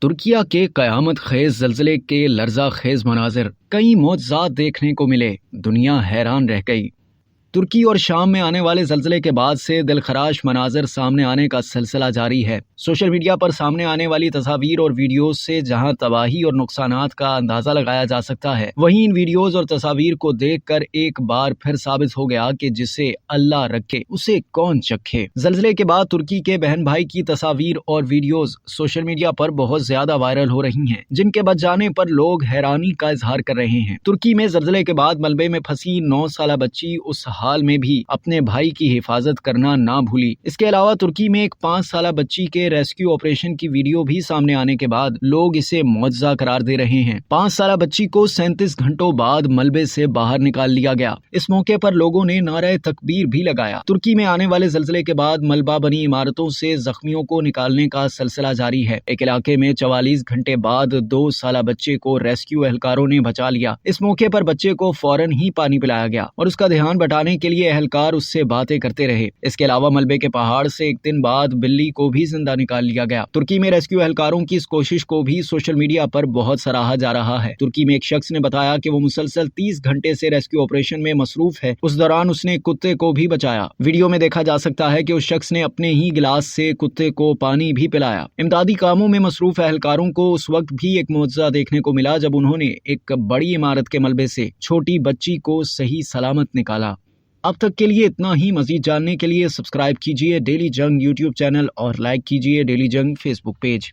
ترکیہ کے قیامت خیز زلزلے کے لرزہ خیز مناظر، کئی معجزات دیکھنے کو ملے، دنیا حیران رہ گئی۔ ترکی اور شام میں آنے والے زلزلے کے بعد سے دلخراش مناظر سامنے آنے کا سلسلہ جاری ہے۔ سوشل میڈیا پر سامنے آنے والی تصاویر اور ویڈیوز سے جہاں تباہی اور نقصانات کا اندازہ لگایا جا سکتا ہے، وہیں ان ویڈیوز اور تصاویر کو دیکھ کر ایک بار پھر ثابت ہو گیا کہ جسے اللہ رکھے اسے کون چکھے۔ زلزلے کے بعد ترکی کے بہن بھائی کی تصاویر اور ویڈیوز سوشل میڈیا پر بہت زیادہ وائرل ہو رہی ہیں، جن کے بچ جانے پر لوگ حیرانی کا اظہار کر رہے ہیں۔ ترکی میں زلزلے کے بعد ملبے میں پھنسی 9 سالہ بچی اس حال میں بھی اپنے بھائی کی حفاظت کرنا نہ بھولی۔ اس کے علاوہ ترکی میں ایک 5 سالہ بچی کے ریسکیو آپریشن کی ویڈیو بھی سامنے آنے کے بعد لوگ اسے معجزہ قرار دے رہے ہیں۔ 5 سالہ بچی کو 37 گھنٹوں بعد ملبے سے باہر نکال لیا گیا۔ اس موقع پر لوگوں نے نعرہ تکبیر بھی لگایا۔ ترکی میں آنے والے زلزلے کے بعد ملبہ بنی عمارتوں سے زخمیوں کو نکالنے کا سلسلہ جاری ہے۔ ایک علاقے میں 44 گھنٹے بعد 2 سالہ بچے کو ریسکیو اہلکاروں نے بچا لیا۔ اس موقع پر بچے کو فوراً ہی پانی پلایا گیا اور اس کا دھیان بٹانے کے لیے اہلکار اس سے باتیں کرتے رہے۔ اس کے علاوہ ملبے کے پہاڑ سے ایک دن بعد بلی کو بھی زندہ نکال لیا گیا۔ ترکی میں ریسکیو اہلکاروں کی اس کوشش کو بھی سوشل میڈیا پر بہت سراہا جا رہا ہے۔ ترکی میں ایک شخص نے بتایا کہ وہ مسلسل 30 گھنٹے سے ریسکیو آپریشن میں مصروف ہے۔ اس دوران اس نے کتے کو بھی بچایا۔ ویڈیو میں دیکھا جا سکتا ہے کہ اس شخص نے اپنے ہی گلاس سے کتے کو پانی بھی پلایا۔ امدادی کاموں میں مصروف اہلکاروں کو اس وقت بھی ایک معجزہ دیکھنے کو ملا جب انہوں نے ایک بڑی عمارت کے ملبے سے چھوٹی بچی کو صحیح سلامت نکالا۔ اب تک کے لیے اتنا ہی۔ مزید جاننے کے لیے سبسکرائب کیجیے ڈیلی جنگ یوٹیوب چینل اور لائک کیجیے ڈیلی جنگ فیس بک پیج۔